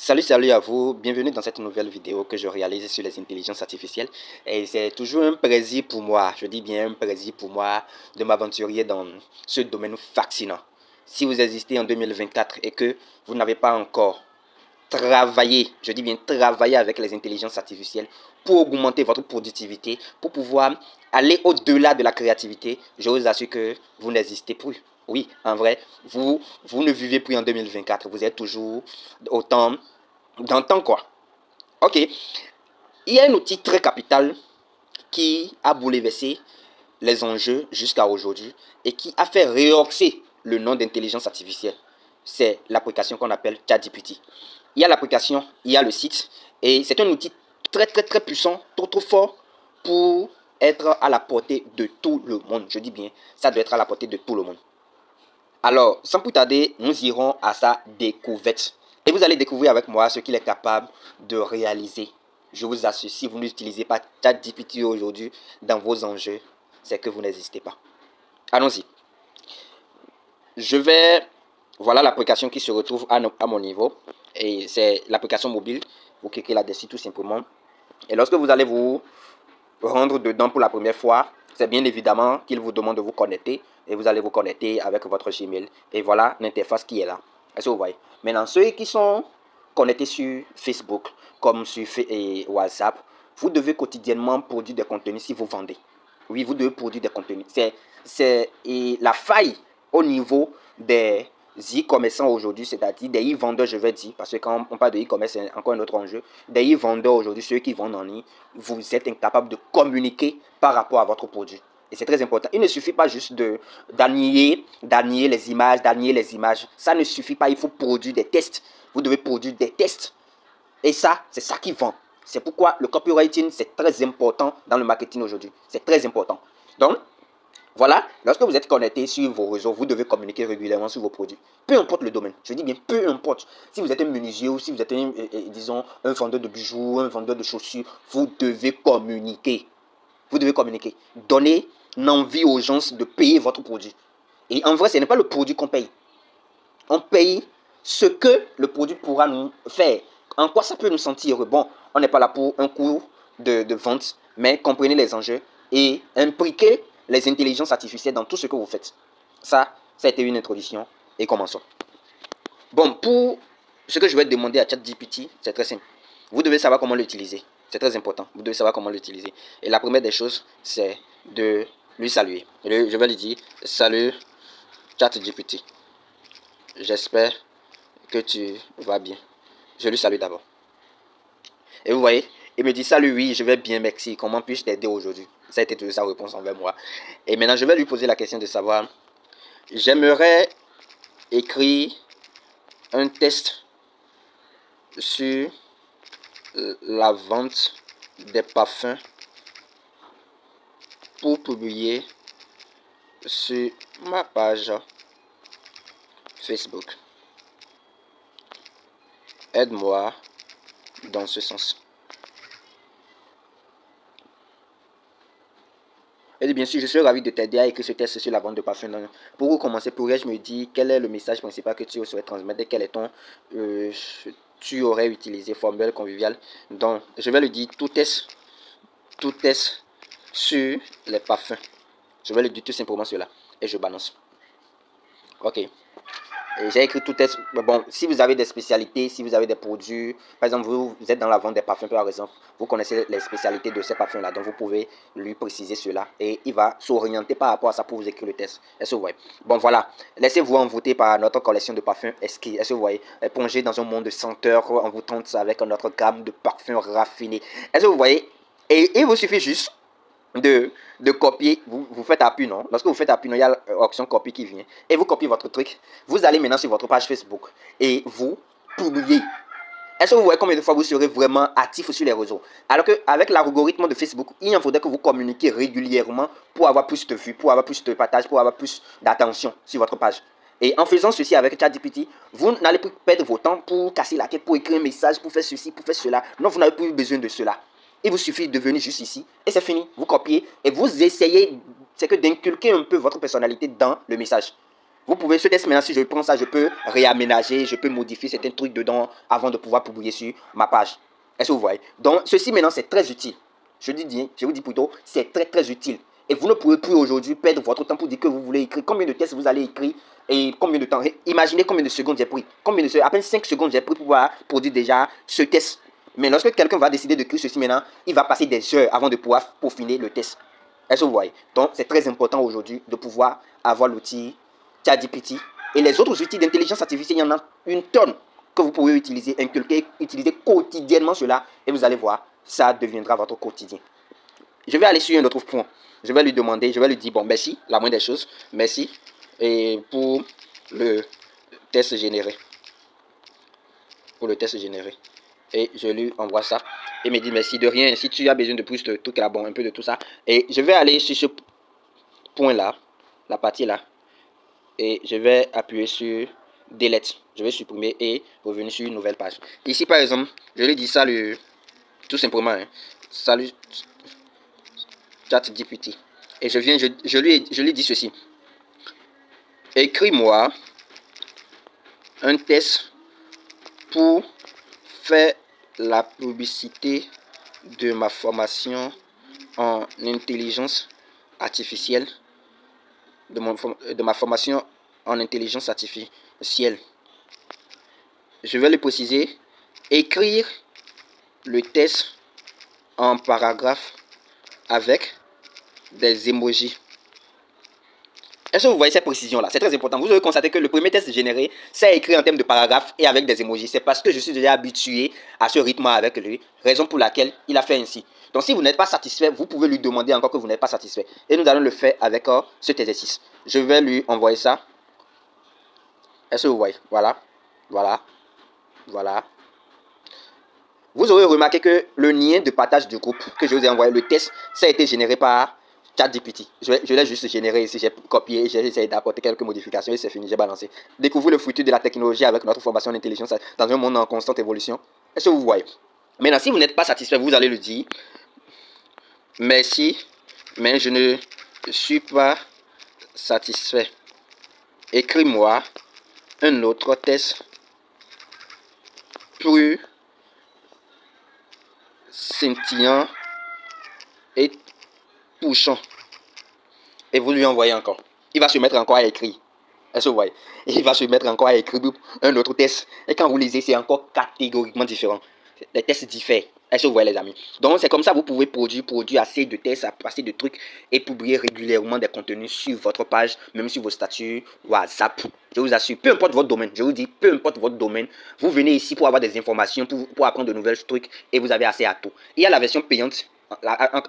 Salut à vous, bienvenue dans cette nouvelle vidéo que je réalise sur les intelligences artificielles. Et c'est toujours un plaisir pour moi, je dis bien un plaisir pour moi de m'aventurer dans ce domaine fascinant. Si vous existez en 2024 et que vous n'avez pas encore travaillé, je dis bien travailler avec les intelligences artificielles pour augmenter votre productivité, pour pouvoir aller au-delà de la créativité, je vous assure que vous n'existez plus. Oui, en vrai, vous ne vivez plus en 2024, vous êtes toujours autant d'antan quoi. Ok, il y a un outil très capital qui a bouleversé les enjeux jusqu'à aujourd'hui et qui a fait rehausser le nom d'intelligence artificielle. C'est l'application qu'on appelle ChatGPT. Il y a l'application, il y a le site et c'est un outil très puissant, trop fort pour être à la portée de tout le monde. Je dis bien, ça doit être à la portée de tout le monde. Alors, sans plus tarder, nous irons à sa découverte. Et vous allez découvrir avec moi ce qu'il est capable de réaliser. Je vous assure, si vous n'utilisez pas ChatGPT aujourd'hui dans vos enjeux, c'est que vous n'existez pas. Allons-y. Voilà l'application qui se retrouve à mon niveau. Et c'est l'application mobile. Vous cliquez là-dessus tout simplement. Et lorsque vous allez vous rendre dedans pour la première fois, c'est bien évidemment qu'il vous demande de vous connecter. Et vous allez vous connecter avec votre Gmail. Et voilà l'interface qui est là. Est-ce que vous voyez? Maintenant, ceux qui sont connectés sur Facebook, comme sur WhatsApp, vous devez quotidiennement produire des contenus si vous vendez. Oui, vous devez produire des contenus. C'est la faille au niveau des e-commerçants aujourd'hui, c'est-à-dire des e-vendeurs, je vais dire, parce que quand on parle de e-commerce, c'est encore un autre enjeu. Des e-vendeurs aujourd'hui, ceux qui vendent en ligne, vous êtes incapable de communiquer par rapport à votre produit. Et c'est très important. Il ne suffit pas juste d'annier les images. Ça ne suffit pas, il faut produire des tests. Vous devez produire des tests. Et ça, c'est ça qui vend. C'est pourquoi le copywriting, c'est très important dans le marketing aujourd'hui. C'est très important. Donc, voilà, lorsque vous êtes connecté sur vos réseaux, vous devez communiquer régulièrement sur vos produits. Peu importe le domaine, je dis bien peu importe. Si vous êtes un menuisier ou si vous êtes disons, un vendeur de bijoux, un vendeur de chaussures, vous devez communiquer. Vous devez communiquer. Donnez l'envie aux gens de payer votre produit. Et en vrai, ce n'est pas le produit qu'on paye. On paye ce que le produit pourra nous faire. En quoi ça peut nous sentir heureux? Bon, on n'est pas là pour un cours de vente, mais comprenez les enjeux et impliquez les intelligences artificielles dans tout ce que vous faites. Ça a été une introduction et commençons. Bon, pour ce que je vais demander à ChatGPT, c'est très simple. Vous devez savoir comment l'utiliser. C'est très important. Vous devez savoir comment l'utiliser. Et la première des choses, c'est de lui saluer. Je vais lui dire, salut ChatGPT. J'espère que tu vas bien. Je lui salue d'abord. Et vous voyez, il me dit, salut, oui, je vais bien, merci. Comment puis-je t'aider aujourd'hui? Ça a été toujours sa réponse envers moi. Et maintenant, je vais lui poser la question de savoir, j'aimerais écrire un test sur la vente des parfums pour publier sur ma page Facebook. Aide-moi dans ce sens. Et bien sûr, je suis ravi de t'aider à écrire ce test sur la vente de parfums. Pour commencer, pourrais-je me dire quel est le message principal que tu souhaites transmettre? Quel est ton... tu aurais utilisé formule conviviale. Donc, je vais lui dire tout test sur les parfums. Je vais lui dire tout simplement cela. Et je balance. Ok. J'ai écrit tout test. Bon, si vous avez des spécialités, si vous avez des produits, par exemple, vous êtes dans la vente des parfums, par exemple, vous connaissez les spécialités de ces parfums-là, donc vous pouvez lui préciser cela et il va s'orienter par rapport à ça pour vous écrire le test. Est-ce que vous voyez? Bon, voilà. Laissez-vous envoûter par notre collection de parfums. Est-ce que vous voyez? Plongez dans un monde de senteurs envoûtantes avec notre gamme de parfums raffinés. Est-ce que vous voyez? Et il vous suffit juste de copier, vous faites appui, non? Lorsque vous faites appui, non, il y a l'option copie qui vient. Et vous copiez votre truc. Vous allez maintenant sur votre page Facebook et vous publiez. Est-ce que vous voyez combien de fois vous serez vraiment actif sur les réseaux? Alors qu'avec l'algorithme de Facebook, il en faudrait que vous communiquiez régulièrement pour avoir plus de vues, pour avoir plus de partage, pour avoir plus d'attention sur votre page. Et en faisant ceci avec ChatGPT, vous n'allez plus perdre votre temps pour casser la tête, pour écrire un message, pour faire ceci, pour faire cela. Non, vous n'avez plus besoin de cela. Il vous suffit de venir juste ici et c'est fini. Vous copiez et vous essayez, c'est que d'inculquer un peu votre personnalité dans le message. Vous pouvez, ce test maintenant, si je prends ça, je peux réaménager, je peux modifier certains trucs dedans avant de pouvoir publier sur ma page. Est-ce que vous voyez? Donc, ceci maintenant, c'est très utile. Je vous dis plutôt, c'est très très utile. Et vous ne pouvez plus aujourd'hui perdre votre temps pour dire que vous voulez écrire. Combien de tests vous allez écrire et combien de temps? Imaginez combien de secondes j'ai pris. À peine 5 secondes j'ai pris pour pouvoir produire déjà ce test. Mais lorsque quelqu'un va décider de créer ceci maintenant, il va passer des heures avant de pouvoir peaufiner le test. Est-ce que vous voyez? Donc, c'est très important aujourd'hui de pouvoir avoir l'outil ChatGPT. Et les autres outils d'intelligence artificielle, il y en a une tonne que vous pouvez utiliser, inculquer, utiliser quotidiennement cela. Et vous allez voir, ça deviendra votre quotidien. Je vais aller sur un autre point. Je vais lui demander, je vais lui dire, bon, merci, la moindre des choses, merci. Et pour le test généré. Et je lui envoie ça. Il me dit merci de rien. Si tu as besoin de plus de trucs là, bon, un peu de tout ça. Et je vais aller sur ce point là, la partie là. Et je vais appuyer sur delete. Je vais supprimer et revenir sur une nouvelle page. Ici par exemple, je lui dis salut, tout simplement. Hein. Salut ChatGPT. Et je lui dis ceci. Écris-moi un test pour faire la publicité de ma formation en intelligence artificielle, de ma formation en intelligence artificielle. Je vais le préciser, écrire le test en paragraphe avec des emojis. Est-ce que vous voyez cette précision-là? C'est très important. Vous avez constaté que le premier test généré, c'est écrit en termes de paragraphe et avec des emojis. C'est parce que je suis déjà habitué à ce rythme avec lui, raison pour laquelle il a fait ainsi. Donc si vous n'êtes pas satisfait, vous pouvez lui demander encore que vous n'êtes pas satisfait. Et nous allons le faire avec cet exercice. Je vais lui envoyer ça. Est-ce que vous voyez? Voilà. Vous aurez remarqué que le lien de partage du groupe que je vous ai envoyé, le test, ça a été généré par ChatGPT. Je l'ai juste généré ici, j'ai copié, j'ai essayé d'apporter quelques modifications et c'est fini, j'ai balancé. Découvrez le futur de la technologie avec notre formation en intelligence dans un monde en constante évolution. Est-ce que vous voyez? Maintenant, si vous n'êtes pas satisfait, vous allez le dire. Merci, mais je ne suis pas satisfait. Écris-moi un autre test plus scintillant et touchant. Et vous lui envoyez encore. Il va se mettre encore à écrire. Est-ce que vous voyez? Il va se mettre encore à écrire un autre test. Et quand vous lisez, c'est encore catégoriquement différent. Les tests diffèrent. Est-ce que vous voyez les amis? Donc c'est comme ça que vous pouvez produire assez de tests, assez de trucs et publier régulièrement des contenus sur votre page, même sur vos statuts WhatsApp. Je vous assure, peu importe votre domaine, je vous dis, peu importe votre domaine, vous venez ici pour avoir des informations, pour apprendre de nouvelles trucs et vous avez accès à tout. Il y a la version payante.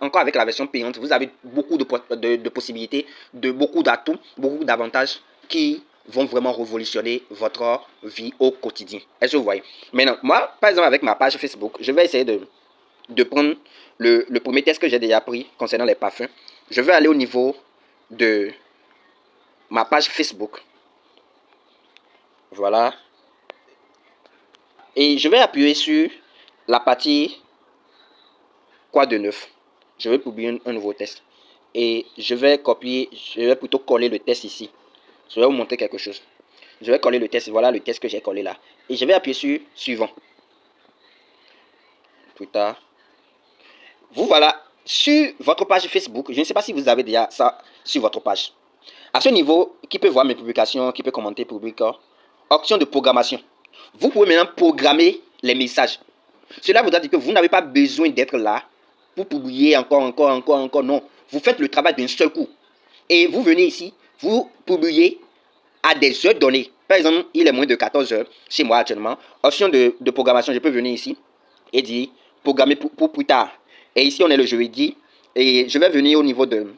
Encore avec la version payante, vous avez beaucoup de possibilités, beaucoup d'atouts, beaucoup d'avantages qui vont vraiment révolutionner votre vie au quotidien. Est-ce que vous voyez? Maintenant, moi, par exemple, avec ma page Facebook, je vais essayer de prendre le premier test que j'ai déjà pris concernant les parfums. Je vais aller au niveau de ma page Facebook. Voilà. Et je vais appuyer sur la partie quoi de neuf. Je vais publier un nouveau test. Et je vais copier, je vais plutôt coller le test ici. Je vais vous montrer quelque chose. Je vais coller le test. Voilà le test que j'ai collé là. Et je vais appuyer sur suivant. Plus tard. Vous voilà sur votre page Facebook. Je ne sais pas si vous avez déjà ça sur votre page. À ce niveau, qui peut voir mes publications, qui peut commenter, publier. Option de programmation. Vous pouvez maintenant programmer les messages. Cela voudra dire que vous n'avez pas besoin d'être là pour publier encore. Non. Vous faites le travail d'un seul coup. Et vous venez ici, vous publiez à des heures données. Par exemple, il est moins de 14 heures chez moi actuellement. Option de programmation, je peux venir ici et dire programmer pour plus tard. Et ici, on est le jeudi. Et je vais venir au niveau de...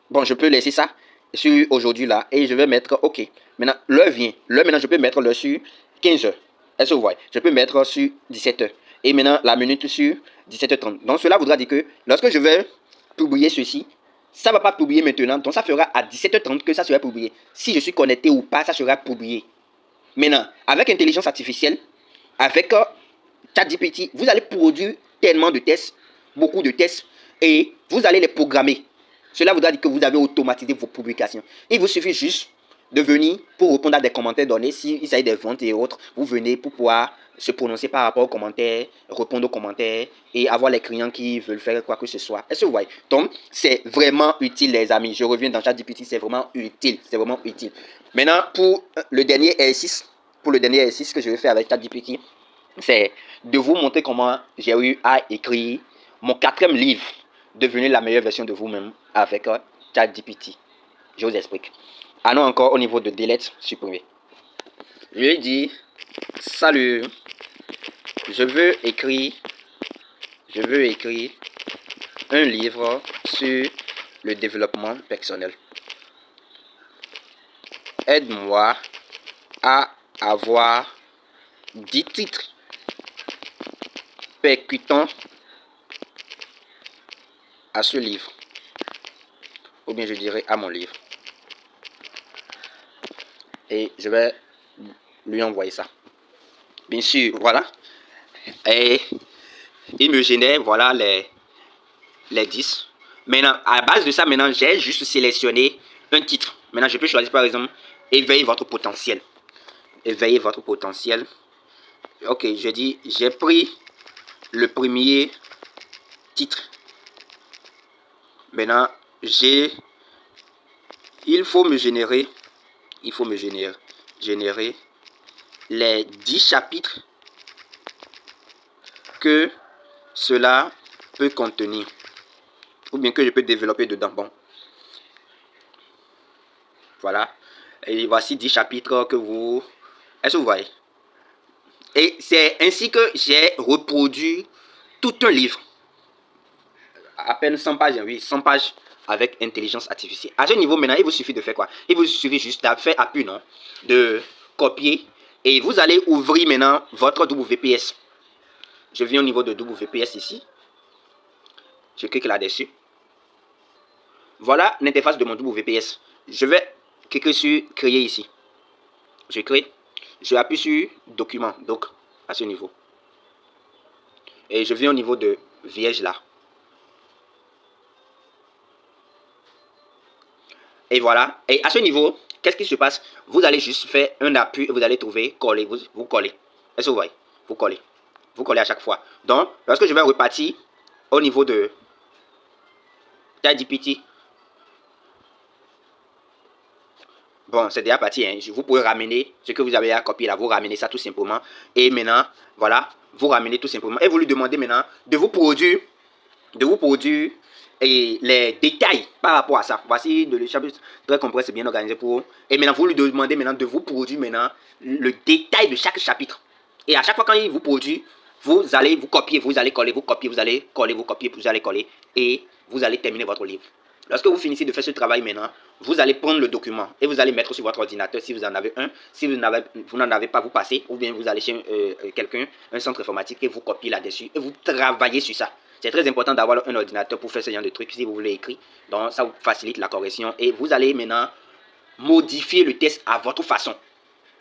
Bon, je peux laisser ça sur aujourd'hui là. Et je vais mettre OK. Maintenant, l'heure vient. L'heure, maintenant, je peux mettre l'heure sur 15 heures. Est-ce que vous voyez? Je peux mettre sur 17 heures. Et maintenant, la minute sur 17h30. Donc, cela voudra dire que lorsque je vais publier ceci, ça ne va pas publier maintenant. Donc, ça fera à 17h30 que ça sera publié. Si je suis connecté ou pas, ça sera publié. Maintenant, avec l'intelligence artificielle, avec ChatGPT, vous allez produire tellement de tests, beaucoup de tests, et vous allez les programmer. Cela voudra dire que vous avez automatisé vos publications. Il vous suffit juste de venir pour répondre à des commentaires donnés. S'il s'agit des ventes et autres, vous venez pour pouvoir se prononcer par rapport aux commentaires, répondre aux commentaires et avoir les clients qui veulent faire quoi que ce soit. Est-ce que vous voyez? Donc, c'est vraiment utile, les amis. Je reviens dans ChatGPT, c'est vraiment utile. C'est vraiment utile. Maintenant, pour le dernier exercice, que je vais faire avec ChatGPT, c'est de vous montrer comment j'ai eu à écrire mon 4e livre, devenir la meilleure version de vous-même avec ChatGPT. Je vous explique. Allons encore au niveau de delete, supprimer. Je lui dis, salut, je veux écrire un livre sur le développement personnel. Aide-moi à avoir 10 titres percutants à ce livre. Ou bien je dirais à mon livre. Et je vais lui envoyer ça. Bien sûr, voilà. Et il me génère, voilà, les 10. Maintenant, à base de ça, maintenant, j'ai juste sélectionné un titre. Maintenant, je peux choisir, par exemple, éveiller votre potentiel. Éveiller votre potentiel. Ok, je dis, j'ai pris le premier titre. Maintenant, il faut me générer les 10 chapitres que cela peut contenir, ou bien que je peux développer dedans. Bon, voilà. Et voici 10 chapitres que vous... Est-ce que vous voyez? Et c'est ainsi que j'ai reproduit tout un livre. À peine 100 pages, oui, 100 pages avec intelligence artificielle. À ce niveau, maintenant, il vous suffit de faire quoi? Il vous suffit juste de faire appui, non? De copier. Et vous allez ouvrir maintenant votre WPS. Je viens au niveau de WPS ici. Je clique là-dessus. Voilà l'interface de mon WPS. Je vais cliquer sur créer ici. Je crée. Je appuie sur document. Donc, à ce niveau. Et je viens au niveau de vierge là. Et voilà. Et à ce niveau, qu'est-ce qui se passe? Vous allez juste faire un appui et vous allez trouver coller. Vous collez. Est-ce que vous voyez? Vous collez. Vous collez à chaque fois. Donc, lorsque je vais repartir au niveau de ChatGPT, bon, c'est déjà parti. Hein. Vous pouvez ramener ce que vous avez à copier là. Vous ramenez ça tout simplement. Et maintenant, voilà. Vous ramenez tout simplement. Et vous lui demandez maintenant de vous produire et les détails par rapport à ça. Voici le chapitre très complet, c'est bien organisé pour. Et maintenant, vous lui demandez maintenant de vous produire maintenant le détail de chaque chapitre. Et à chaque fois quand il vous produit, vous allez vous copier, vous allez coller, vous copier, vous allez coller, vous copier, vous allez coller. Et vous allez terminer votre livre. Lorsque vous finissez de faire ce travail maintenant, vous allez prendre le document et vous allez mettre sur votre ordinateur si vous en avez un. Si vous n'en avez pas, vous passez. Ou bien vous allez chez quelqu'un, un centre informatique et vous copiez là-dessus. Et vous travaillez sur ça. C'est très important d'avoir un ordinateur pour faire ce genre de trucs si vous voulez écrire. Donc ça vous facilite la correction. Et vous allez maintenant modifier le test à votre façon.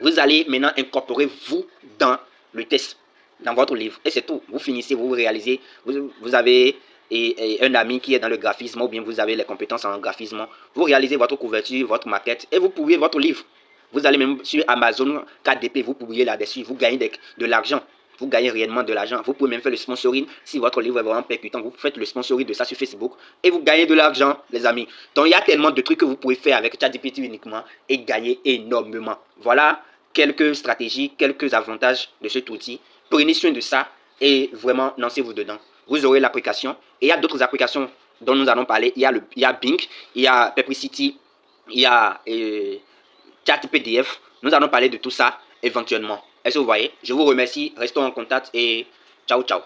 Vous allez maintenant incorporer vous dans le test, dans votre livre. Et c'est tout. Vous finissez, vous réalisez. Vous avez un ami qui est dans le graphisme ou bien vous avez les compétences en graphisme. Vous réalisez votre couverture, votre maquette et vous publiez votre livre. Vous allez même sur Amazon, KDP, vous publiez là-dessus. Vous gagnez de l'argent. Vous gagnez réellement de l'argent. Vous pouvez même faire le sponsoring. Si votre livre est vraiment percutant, vous faites le sponsoring de ça sur Facebook et vous gagnez de l'argent, les amis. Donc, il y a tellement de trucs que vous pouvez faire avec ChatGPT uniquement et gagner énormément. Voilà quelques stratégies, quelques avantages de cet outil. Prenez soin de ça et vraiment lancez-vous dedans. Vous aurez l'application. Et il y a d'autres applications dont nous allons parler. Il y a Bing, il y a Perplexity, il y a ChatPDF. Nous allons parler de tout ça éventuellement. Est-ce que vous voyez? Je vous remercie. Restons en contact et ciao, ciao.